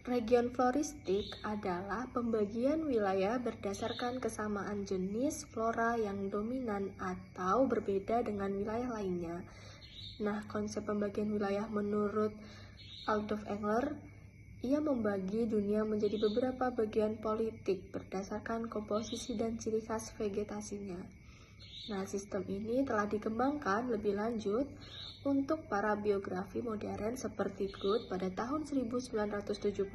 Region floristik adalah pembagian wilayah berdasarkan kesamaan jenis flora yang dominan atau berbeda dengan wilayah lainnya. Nah, konsep pembagian wilayah menurut Adolf Engler, ia membagi dunia menjadi beberapa bagian politik berdasarkan komposisi dan ciri khas vegetasinya. Nah, sistem ini telah dikembangkan lebih lanjut untuk para biografi modern seperti Good pada tahun 1974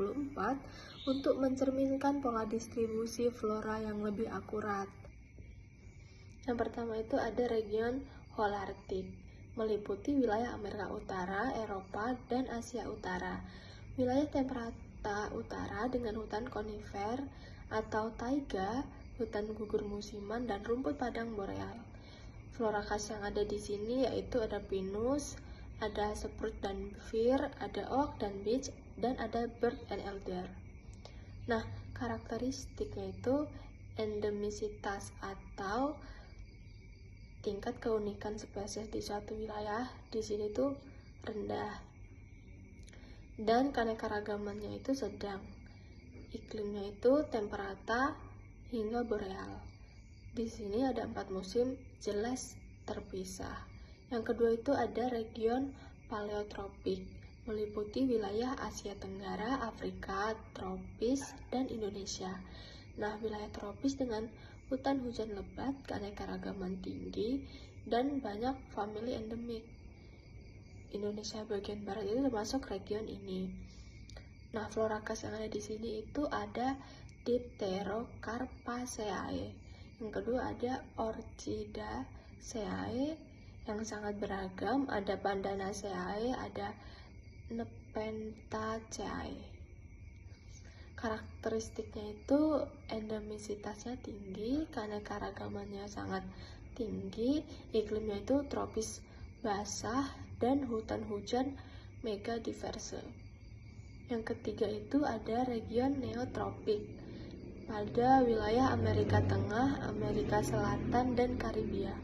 untuk mencerminkan pola distribusi flora yang lebih akurat. Yang pertama itu ada region Holarctic, meliputi wilayah Amerika Utara, Eropa, dan Asia Utara. Wilayah temperata utara dengan hutan konifer atau taiga, hutan gugur musiman, dan rumput padang boreal. Flora khas yang ada di sini yaitu ada pinus, ada spruce dan fir, ada oak dan beech, dan ada birch and elder. Nah, karakteristiknya itu endemisitas atau tingkat keunikan spesies di suatu wilayah di sini tuh rendah. Dan keanekaragamannya itu sedang. Iklimnya itu temperata hingga boreal. Di sini ada 4 musim jelas terpisah. Yang kedua itu ada region paleotropik, meliputi wilayah Asia Tenggara, Afrika, tropis, dan Indonesia. Nah, wilayah tropis dengan hutan hujan lebat, keanekaragaman tinggi, dan banyak famili endemik. Indonesia bagian barat itu termasuk region ini. Nah, flora khas yang ada di sini itu ada Dipterocarpaceae. Yang kedua ada Orchidaceae yang sangat beragam, ada Pandanaceae, ada Nepenthaceae. Karakteristiknya itu endemisitasnya tinggi, keanekaragamannya sangat tinggi, iklimnya itu tropis basah, dan hutan hujan mega diverse. Yang ketiga itu ada region neotropik pada wilayah Amerika Tengah, Amerika Selatan, dan Karibia.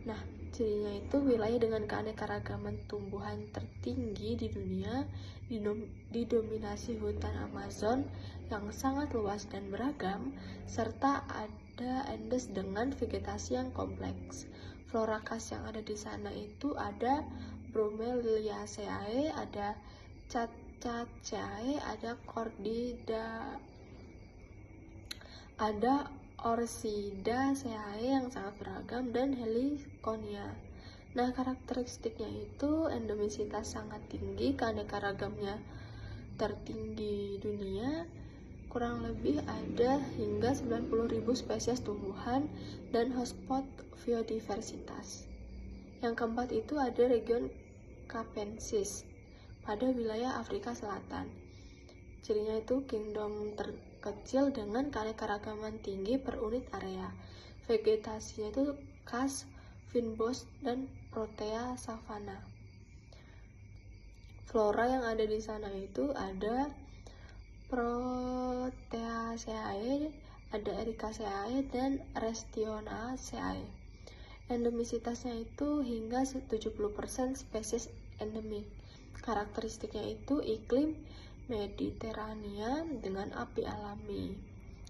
Nah, cirinya itu wilayah dengan keanekaragaman tumbuhan tertinggi di dunia, didominasi hutan Amazon yang sangat luas dan beragam, serta ada Andes dengan vegetasi yang kompleks. Flora khas yang ada di sana itu ada Bromeliaceae, ada Cacaceae, ada Cordida, ada Orchidaceae yang sangat beragam, dan Heliconia. Nah, karakteristiknya itu endemisitas sangat tinggi, keanekaragamannya tertinggi dunia, kurang lebih ada hingga 90.000 spesies tumbuhan dan hotspot biodiversitas. Yang keempat itu ada region Capensis pada wilayah Afrika Selatan. Cirinya itu kingdom terkecil dengan keanekaragaman tinggi per unit area. Vegetasinya itu khas fynbos dan protea savana. Flora yang ada di sana itu ada Proteaceae, ada Ericaceae, dan Restionaceae. Endemisitasnya itu hingga 70% spesies endemik. Karakteristiknya itu iklim Mediterania dengan api alami.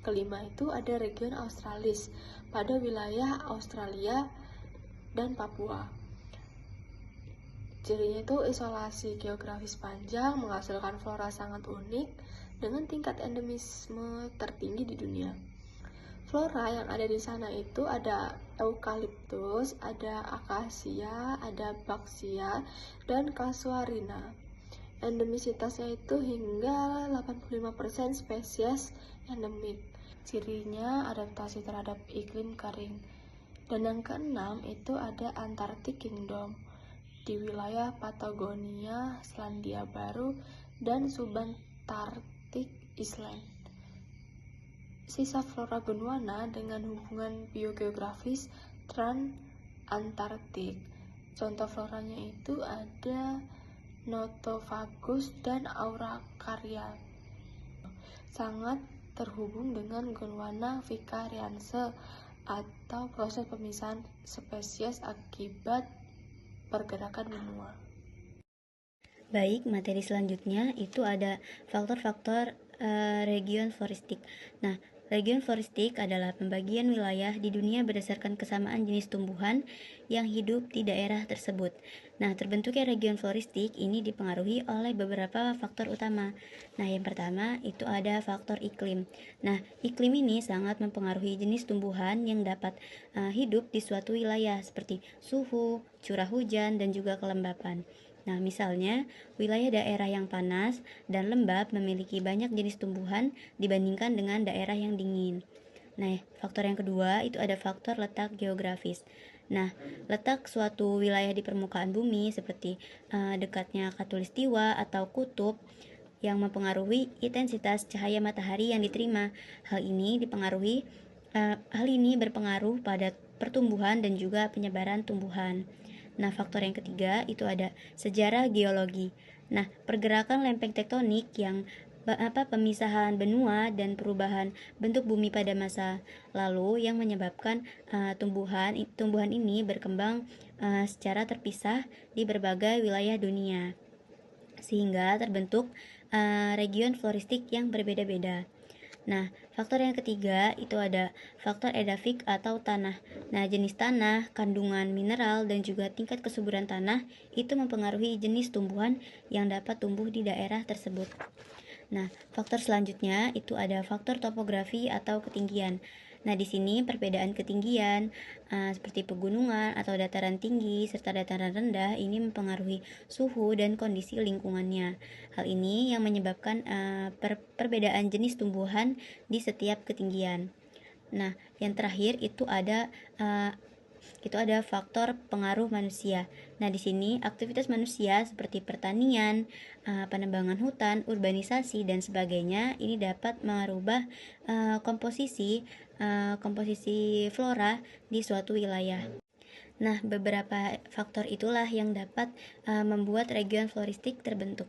Kelima itu ada region Australis pada wilayah Australia dan Papua. Cirinya itu isolasi geografis panjang, menghasilkan flora sangat unik dengan tingkat endemisme tertinggi di dunia. Flora yang ada di sana itu ada eukaliptus, ada akasia, ada banksia, dan casuarina. Endemisitasnya itu hingga 85% spesies endemik. Cirinya adaptasi terhadap iklim kering. Dan yang keenam itu ada Antarctic Kingdom di wilayah Patagonia, Selandia Baru, dan Subantarctic Island. Sisa flora Gondwana dengan hubungan biogeografis Transantarktik. Contoh floranya itu ada Nothofagus dan Araucaria. Sangat terhubung dengan Gondwana vicariense atau proses pemisahan spesies akibat pergerakan benua. Baik, materi selanjutnya itu ada faktor-faktor region floristik. Nah, region floristik adalah pembagian wilayah di dunia berdasarkan kesamaan jenis tumbuhan yang hidup di daerah tersebut. Nah, terbentuknya region floristik ini dipengaruhi oleh beberapa faktor utama. Nah, yang pertama itu ada faktor iklim. Nah, iklim ini sangat mempengaruhi jenis tumbuhan yang dapat hidup di suatu wilayah seperti suhu, curah hujan, dan juga kelembapan. Nah, misalnya, wilayah daerah yang panas dan lembab memiliki banyak jenis tumbuhan dibandingkan dengan daerah yang dingin. Nah, faktor yang kedua itu ada faktor letak geografis. Nah, letak suatu wilayah di permukaan bumi seperti dekatnya khatulistiwa atau kutub yang mempengaruhi intensitas cahaya matahari yang diterima. Hal ini berpengaruh pada pertumbuhan dan juga penyebaran tumbuhan. Nah, faktor yang ketiga itu ada sejarah geologi. Nah, pergerakan lempeng tektonik yang pemisahan benua dan perubahan bentuk bumi pada masa lalu yang menyebabkan tumbuhan ini berkembang secara terpisah di berbagai wilayah dunia sehingga terbentuk region floristik yang berbeda-beda. Nah, faktor yang ketiga itu ada faktor edafik atau tanah. Nah, jenis tanah, kandungan mineral, dan juga tingkat kesuburan tanah itu mempengaruhi jenis tumbuhan yang dapat tumbuh di daerah tersebut. Nah, faktor selanjutnya itu ada faktor topografi atau ketinggian. Nah, di sini perbedaan ketinggian seperti pegunungan atau dataran tinggi serta dataran rendah ini mempengaruhi suhu dan kondisi lingkungannya. Hal ini yang menyebabkan perbedaan jenis tumbuhan di setiap ketinggian. Nah, yang terakhir itu ada faktor pengaruh manusia. Nah, di sini aktivitas manusia seperti pertanian, penebangan hutan, urbanisasi dan sebagainya ini dapat merubah komposisi flora di suatu wilayah. Nah, beberapa faktor itulah yang dapat membuat region floristik terbentuk.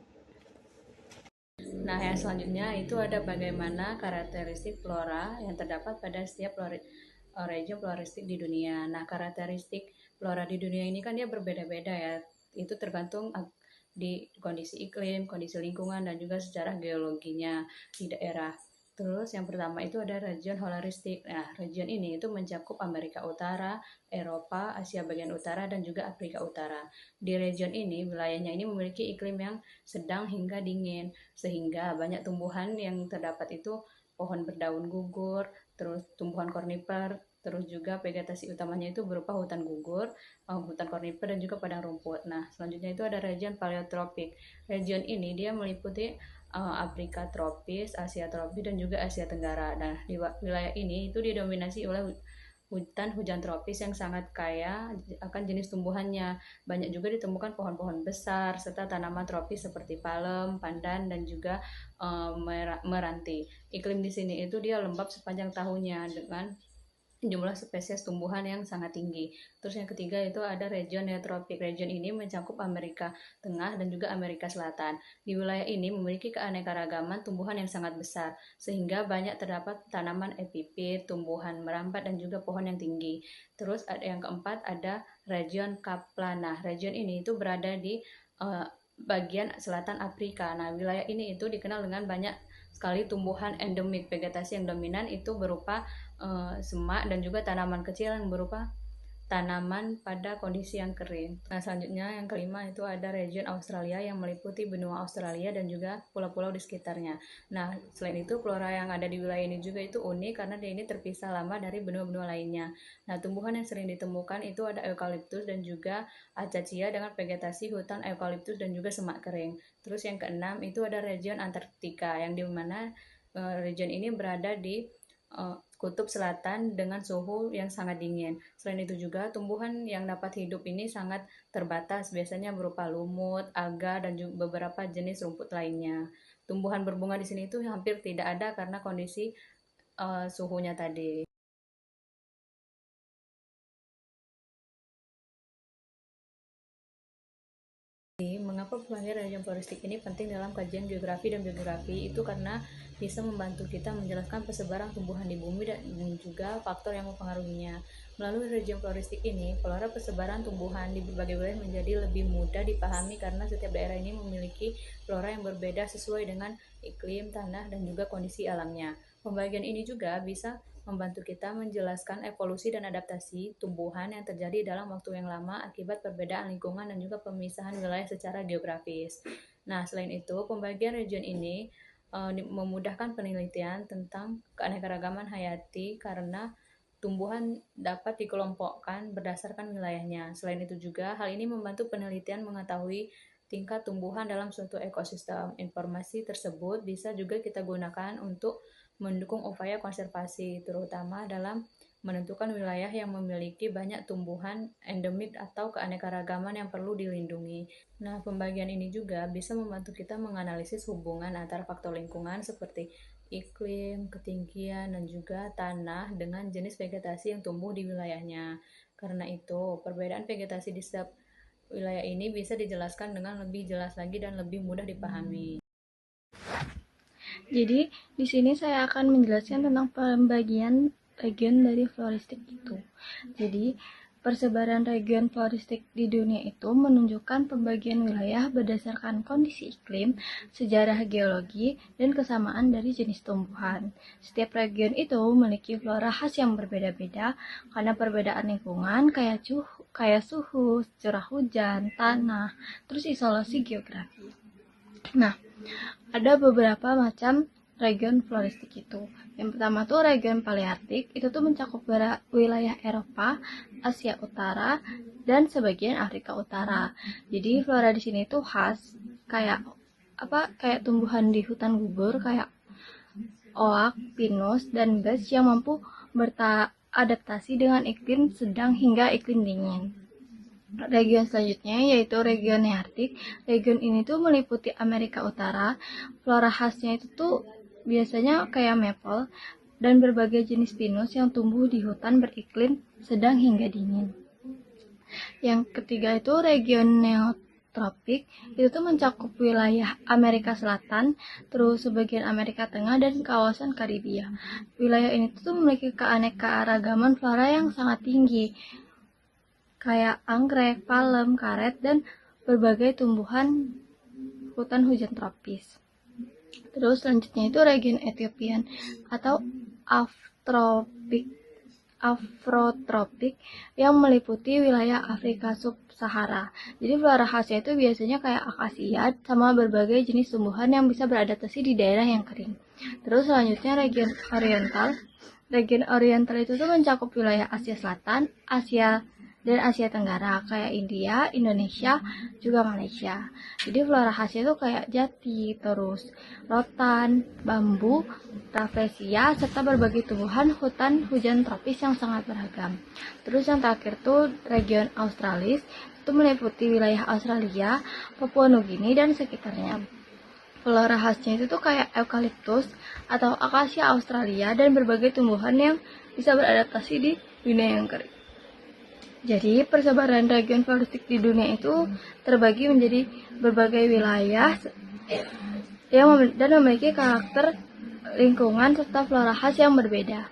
Nah, yang selanjutnya itu ada bagaimana karakteristik flora yang terdapat pada setiap region floristik di dunia. Nah, karakteristik flora di dunia ini kan dia berbeda-beda ya. Itu tergantung di kondisi iklim, kondisi lingkungan, dan juga sejarah geologinya di daerah. Terus yang pertama itu ada region holaristik. Nah, region ini itu mencakup Amerika Utara, Eropa, Asia bagian utara, dan juga Afrika Utara. Di region ini, wilayahnya ini memiliki iklim yang sedang hingga dingin, sehingga banyak tumbuhan yang terdapat itu pohon berdaun gugur, terus tumbuhan korniper, terus juga vegetasi utamanya itu berupa hutan gugur, hutan korniper, dan juga padang rumput. Nah, selanjutnya itu ada region paleotropik. Region ini dia meliputi Afrika tropis, Asia tropis, dan juga Asia Tenggara. Nah, di wilayah ini itu didominasi oleh hutan hujan tropis yang sangat kaya akan jenis tumbuhannya. Banyak juga ditemukan pohon-pohon besar serta tanaman tropis seperti palem, pandan, dan juga meranti. Iklim di sini itu dia lembab sepanjang tahunnya dengan jumlah spesies tumbuhan yang sangat tinggi. Terus yang ketiga itu ada region neotropik. Region ini mencakup Amerika Tengah dan juga Amerika Selatan. Di wilayah ini memiliki keanekaragaman tumbuhan yang sangat besar, sehingga banyak terdapat tanaman epifit, tumbuhan merambat, dan juga pohon yang tinggi. Terus ada yang keempat ada region Kaplana. Region ini itu berada di bagian selatan Afrika. Nah, wilayah ini itu dikenal dengan banyak sekali tumbuhan endemik. Vegetasi yang dominan itu berupa semak dan juga tanaman kecil yang berupa tanaman pada kondisi yang kering. Nah, selanjutnya yang kelima itu ada region Australia yang meliputi benua Australia dan juga pulau-pulau di sekitarnya. Nah, selain itu flora yang ada di wilayah ini juga itu unik karena dia ini terpisah lama dari benua-benua lainnya. Nah, tumbuhan yang sering ditemukan itu ada eukaliptus dan juga acacia dengan vegetasi hutan eukaliptus dan juga semak kering. Terus yang keenam itu ada region Antartika yang dimana region ini berada di kutub selatan dengan suhu yang sangat dingin. Selain itu juga tumbuhan yang dapat hidup ini sangat terbatas, biasanya berupa lumut, alga, dan juga beberapa jenis rumput lainnya. Tumbuhan berbunga di sini itu hampir tidak ada karena kondisi suhunya tadi. Mengapa pembagian region floristik ini penting dalam kajian geografi dan biografi? Itu karena bisa membantu kita menjelaskan persebaran tumbuhan di bumi dan juga faktor yang mempengaruhinya. Melalui region floristik ini, flora persebaran tumbuhan di berbagai wilayah menjadi lebih mudah dipahami karena setiap daerah ini memiliki flora yang berbeda sesuai dengan iklim, tanah, dan juga kondisi alamnya. Pembagian ini juga bisa membantu kita menjelaskan evolusi dan adaptasi tumbuhan yang terjadi dalam waktu yang lama akibat perbedaan lingkungan dan juga pemisahan wilayah secara geografis. Nah, selain itu, pembagian region ini memudahkan penelitian tentang keanekaragaman hayati karena tumbuhan dapat dikelompokkan berdasarkan wilayahnya. Selain itu juga, hal ini membantu penelitian mengetahui tingkat tumbuhan dalam suatu ekosistem. Informasi tersebut bisa juga kita gunakan untuk mendukung upaya konservasi, terutama dalam menentukan wilayah yang memiliki banyak tumbuhan endemik atau keanekaragaman yang perlu dilindungi. Nah, pembagian ini juga bisa membantu kita menganalisis hubungan antara faktor lingkungan seperti iklim, ketinggian, dan juga tanah dengan jenis vegetasi yang tumbuh di wilayahnya. Karena itu, perbedaan vegetasi di setiap wilayah ini bisa dijelaskan dengan lebih jelas lagi dan lebih mudah dipahami. Jadi, di sini saya akan menjelaskan tentang pembagian region dari floristik itu. Jadi, persebaran region floristik di dunia itu menunjukkan pembagian wilayah berdasarkan kondisi iklim, sejarah geologi, dan kesamaan dari jenis tumbuhan. Setiap region itu memiliki flora khas yang berbeda-beda karena perbedaan lingkungan kayak suhu, curah hujan, tanah, terus isolasi geografi. Nah, ada beberapa macam region floristik itu. Yang pertama tuh region Paleartik, itu tuh mencakup wilayah Eropa, Asia Utara, dan sebagian Afrika Utara. Jadi flora di sini tuh khas kayak tumbuhan di hutan gugur kayak oak, pinus, dan beech yang mampu beradaptasi dengan iklim sedang hingga iklim dingin. Region selanjutnya yaitu region Nearktik. Region ini tuh meliputi Amerika Utara. Flora khasnya itu tuh biasanya kayak maple dan berbagai jenis pinus yang tumbuh di hutan beriklim sedang hingga dingin. Yang ketiga itu region neotropik. Itu tuh mencakup wilayah Amerika Selatan, terus sebagian Amerika Tengah dan kawasan Karibia. Wilayah ini tuh memiliki keanekaragaman flora yang sangat tinggi, kayak anggrek, palem, karet, dan berbagai tumbuhan hutan hujan tropis. Terus selanjutnya itu region Ethiopian atau Afrotropik yang meliputi wilayah Afrika Sub-Sahara. Jadi flora khasnya itu biasanya kayak akasia sama berbagai jenis tumbuhan yang bisa beradaptasi di daerah yang kering. Terus selanjutnya region Oriental. Region Oriental itu tuh mencakup wilayah Asia Selatan, Asia dan Asia Tenggara kayak India, Indonesia, juga Malaysia. Jadi flora khasnya itu kayak jati, terus rotan, bambu, rafflesia, serta berbagai tumbuhan hutan hujan tropis yang sangat beragam. Terus yang terakhir tuh region Australis, itu meliputi wilayah Australia, Papua Nugini, dan sekitarnya. Flora khasnya itu tuh kayak eukaliptus atau akasia Australia dan berbagai tumbuhan yang bisa beradaptasi di dunia yang kering. Jadi, persebaran region floristik di dunia itu terbagi menjadi berbagai wilayah dan memiliki karakter lingkungan serta flora khas yang berbeda.